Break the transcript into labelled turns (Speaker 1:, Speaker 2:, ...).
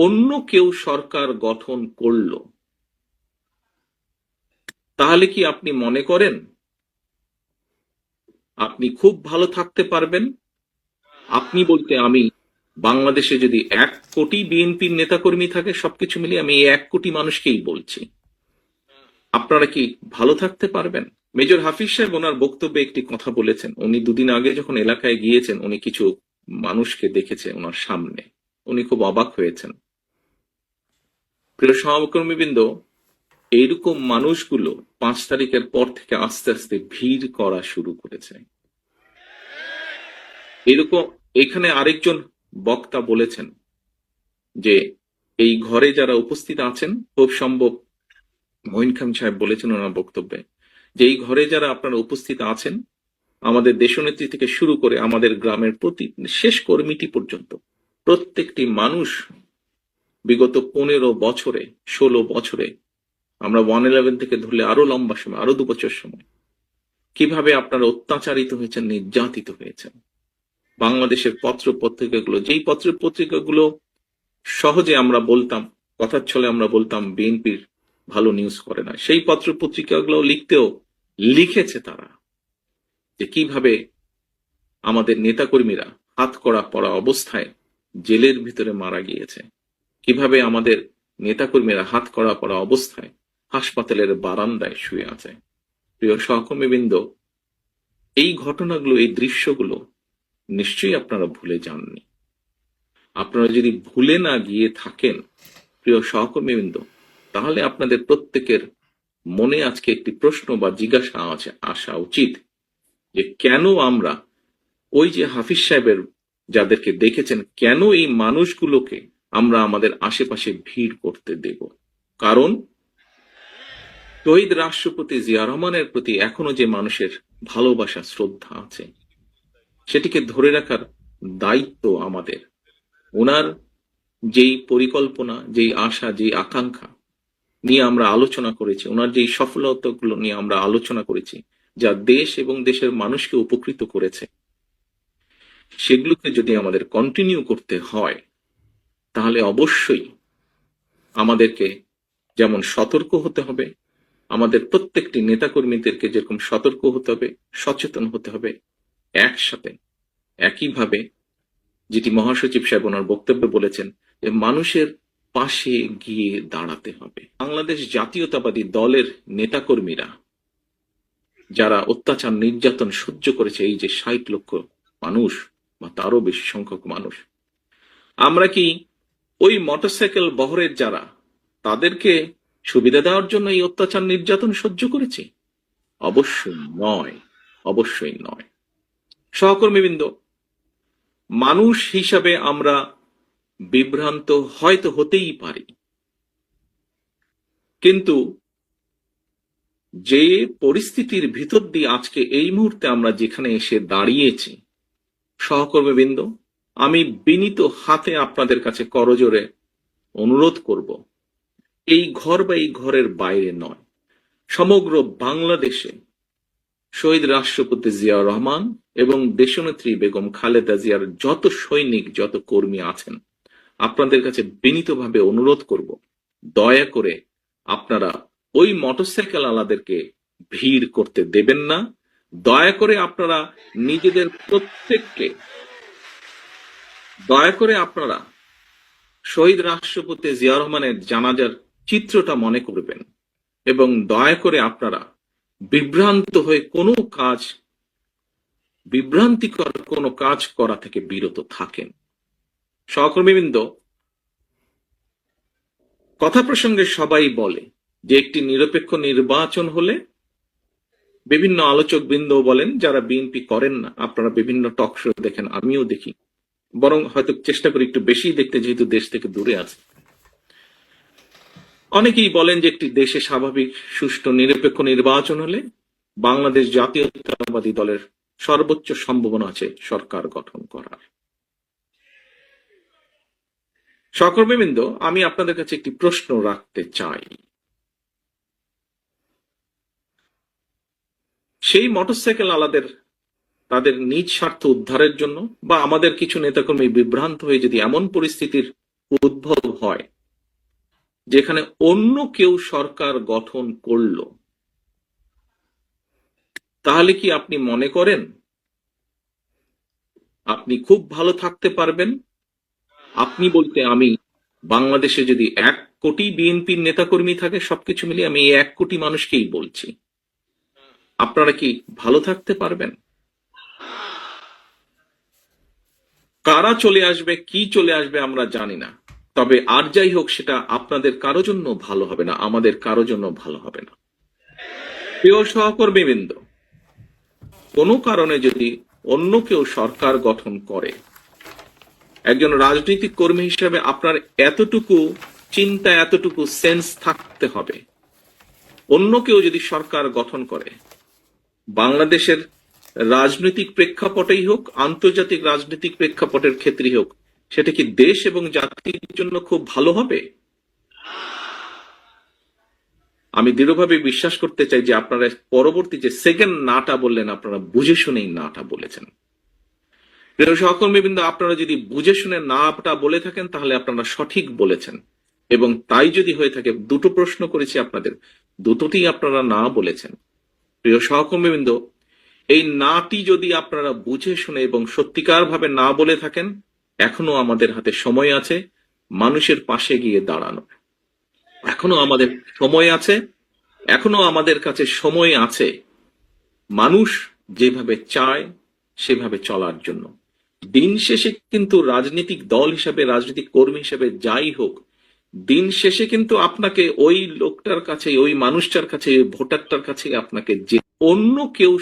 Speaker 1: অন্য কেউ সরকার গঠন করল, তাহলে কি আপনি মনে করেন আপনি খুব ভালো থাকতে পারবেন? আপনি বলতে আমি, বাংলাদেশে যদি 1 কোটি বিএনপির নেতাকর্মী থাকে, সবকিছু মিলিয়ে আমি এই 1 কোটি মানুষকেই বলছি, আপনারা কি ভালো থাকতে পারবেন? মেজর হাফিজ সাহেব ওনার বক্তব্যে একটি কথা বলেছেন। উনি দুদিন আগে যখন এলাকায় গিয়েছেন, উনি কিছু মানুষকে দেখেছে ওনার সামনে, উনি খুব অবাক হয়েছেন। প্রিয় সহকর্মীবৃন্দ, এইরকম মানুষগুলো 5 তারিখের পর থেকে আস্তে আস্তে ভিড় করা শুরু করেছে। এরকম এখানে আরেকজন বক্তা বলেছেন যে এই ঘরে যারা উপস্থিত আছেন, খুব সম্ভব মঈন খান সাহেব বলেছেন ওনার বক্তব্যে, যে এই ঘরে যারা আপনারা উপস্থিত আছেন, আমাদের দেশনেত্রী থেকে শুরু করে আমাদের গ্রামের প্রতি শেষ কর্মীটি পর্যন্ত, প্রত্যেকটি মানুষ বিগত 15 বছরে 16 বছরে, আমরা 111 থেকে ধরলে আরো লম্বা সময়, আরো 2 বছর সময়, কিভাবে আপনারা অত্যাচারিত হয়েছেন, নির্যাতিত হয়েছেন। বাংলাদেশের পত্র পত্রিকাগুলো, যেই পত্র পত্রিকাগুলো সহজে আমরা বলতাম, কথার ছলে আমরা বলতাম বিএনপির ভালো নিউজ করে না, সেই পত্র পত্রিকাগুলো লিখেছে তারা যে কিভাবে আমাদের নেতাকর্মীরা হাতকড়া পরা অবস্থায় জেলের ভিতরে মারা গিয়েছে, কিভাবে আমাদের নেতাকর্মীরা হাতকড়া পরা অবস্থায় হাসপাতালের বারান্দায় শুয়ে আছে। প্রিয় সহকর্মীবৃন্দ, এই ঘটনাগুলো, এই দৃশ্যগুলো নিশ্চয়ই আপনারা ভুলে যাননি। আপনারা যদি ভুলে না গিয়ে থাকেন প্রিয় সহকর্মীবৃন্দ, তাহলে আপনাদের প্রত্যেকের মনে আজকে একটি প্রশ্ন বা জিজ্ঞাসা আসা উচিত যে কেন আমরা ওই যে হাফিজ সাহেবের যাদেরকে দেখেছেন, কেন এই মানুষগুলোকে আমরা আমাদের আশেপাশে ভিড় করতে দেব? কারণ শহীদ রাষ্ট্রপতি জিয়া রহমানের প্রতি এখনো যে মানুষের ভালোবাসা, শ্রদ্ধা আছে, সেটিকে ধরে রাখার দায়িত্ব আমাদের। ওনার যেই পরিকল্পনা, যেই আশা, যেই আকাঙ্ক্ষা নিয়ে আমরা আলোচনা করেছি, ওনার যেই সফলতাগুলো নিয়ে আমরা আলোচনা করেছি, যা দেশ এবং দেশের মানুষকে উপকৃত করেছে, সেগুলোকে যদি আমাদের কন্টিনিউ করতে হয়, তাহলে অবশ্যই আমাদেরকে যেমন সতর্ক হতে হবে, আমাদের প্রত্যেকটি নেতাকর্মীদেরকে যেরকম সতর্ক হতে হবে, সচেতন হতে হবে, একসাথে একইভাবে যেটি মহাসচিব সাহেব ওনার বক্তব্যে বলেছেন যে মানুষের পাশে গিয়ে দাঁড়াতে হবে। বাংলাদেশ জাতীয়তাবাদী দলের নেতাকর্মীরা যারা অত্যাচার, নির্যাতন সহ্য করেছে, এই যে 60 লক্ষ মানুষ বা তারও বেশি সংখ্যক মানুষ, আমরা কি ওই মোটরসাইকেল বহরের যারা, তাদেরকে সুবিধা দেওয়ার জন্য এই অত্যাচার, নির্যাতন সহ্য করেছি? অবশ্যই নয়, অবশ্যই নয়। সহকর্মীবৃন্দ, মানুষ হিসাবে আমরা বিভ্রান্ত হয়তো হতেই পারি, কিন্তু যে পরিস্থিতির ভিতর দিয়ে আজকে এই মুহূর্তে আমরা যেখানে এসে দাঁড়িয়েছি, সহকর্মীবৃন্দ, আমি বিনীত হাতে আপনাদের কাছে করজোরে অনুরোধ করব, এই ঘর বা এই ঘরের বাইরে নয়, সমগ্র বাংলাদেশে শহীদ রাষ্ট্রপতি জিয়া রহমান এবং দেশনেত্রী বেগম খালেদা জিয়ার যত সৈনিক, যত কর্মী আছেন, আপনাদের কাছে বিনীতভাবে অনুরোধ করব, দয়া করে আপনারা ওই মোটরসাইকেল আলাদেরকে ভিড় করতে দেবেন না। দয়া করে আপনারা নিজেদের প্রত্যেককে, দয়া করে আপনারা শহীদ রাষ্ট্রপতি জিয়া রহমানের জানাজার চিত্রটা মনে করবেন এবং দয়া করে আপনারা বিভ্রান্ত হয়ে কোনো কাজ, বিভ্রান্তিকর কোনো কাজ করা থেকে বিরত থাকেন। সহকর্মীবৃন্দ, কথা প্রসঙ্গে সবাই বলে যে একটি নিরপেক্ষ নির্বাচন হলে, বিভিন্ন আলোচক বৃন্দ বলেন যারা বিএনপি করেন না, আপনারা বিভিন্ন টক শো দেখেন, আমিও দেখি, বরং হয়তো চেষ্টা করি একটু বেশি দেখতে, যেহেতু দেশ থেকে দূরে আছে। অনেকেই বলেন যে একটি দেশে স্বাভাবিক, সুষ্ঠু, নিরপেক্ষ নির্বাচন হলে বাংলাদেশ জাতীয়তাবাদী দলের সর্বোচ্চ সম্ভাবনা আছে সরকার গঠন করার। সহকর্মীবৃন্দ, আমি আপনাদের কাছে একটি প্রশ্ন রাখতে চাই। সেই মোটরসাইকেল আলাদের তাদের নিজ স্বার্থ উদ্ধারের জন্য, বা আমাদের কিছু নেতাকর্মী বিভ্রান্ত হয়ে যদি এমন পরিস্থিতির উদ্ভব হয়, যেখানে অন্য কেউ সরকার গঠন করলো, তাহলে কি আপনি মনে করেন আপনি খুব ভালো থাকতে পারবেন? আপনি বলতে আমি, বাংলাদেশে যদি 1 কোটি বিএনপির নেতাকর্মী থাকে, সবকিছু মিলিয়ে আমি এই 1 কোটি মানুষকেই বলছি, আপনারা কি ভালো থাকতে পারবেন? কারা চলে আসবে, কি চলে আসবে আমরা জানি না। তবে আর যাই হোক, সেটা আপনাদের কারো জন্য ভালো হবে না, আমাদের কারো জন্য ভালো হবে না। প্রিয় সহকর্মীবৃন্দ, কোনো কারণে যদি অন্য কেউ সরকার গঠন করে, একজন রাজনৈতিক কর্মী হিসেবে আপনার এতটুকু চিন্তা, এতটুকু সেন্স থাকতে হবে, অন্য কেউ যদি সরকার গঠন করে, বাংলাদেশের রাজনৈতিক প্রেক্ষাপটেই হোক, আন্তর্জাতিক রাজনৈতিক প্রেক্ষাপটের ক্ষেত্রেই হোক, সেটা কি দেশ এবং জাতির জন্য খুব ভালো হবে? আমি দৃঢ়ভাবে বিশ্বাস করতে চাই যে আপনারা পরবর্তী যে সেকেন্ড নাটা বললেন, আপনারা বুঝে শুনেই নাটা বলেছেন। প্রিয় সহকর্মীবৃন্দ, আপনারা যদি বুঝে শুনে নাটা বলে থাকেন, তাহলে আপনারা সঠিক বলেছেন, এবং তাই যদি হয়ে থাকে, দুটো প্রশ্ন করেছি আপনাদের, দুটোতেই আপনারা না বলেছেন। প্রিয় সহকর্মীবৃন্দ, এই নাটি যদি আপনারা বুঝে শুনে এবং সত্যিকার ভাবে না বলে থাকেন, এখনো আমাদের হাতে সময় আছে মানুষের পাশে গিয়ে দাঁড়ানো। এখনো আমাদের সময় আছে, এখনো আমাদের কাছে সময় আছে মানুষ যেভাবে চায় সেভাবে চলার জন্য। দিন শেষে কিন্তু রাজনৈতিক দল হিসাবে, রাজনৈতিক কর্মী হিসাবে যাই হোক, দিন শেষে কিন্তু আপনাকে ওই লোকটার কাছে, ওই মানুষটার কাছে, ওই ভোটারটার কাছে আপনাকে যে অন্য কেউ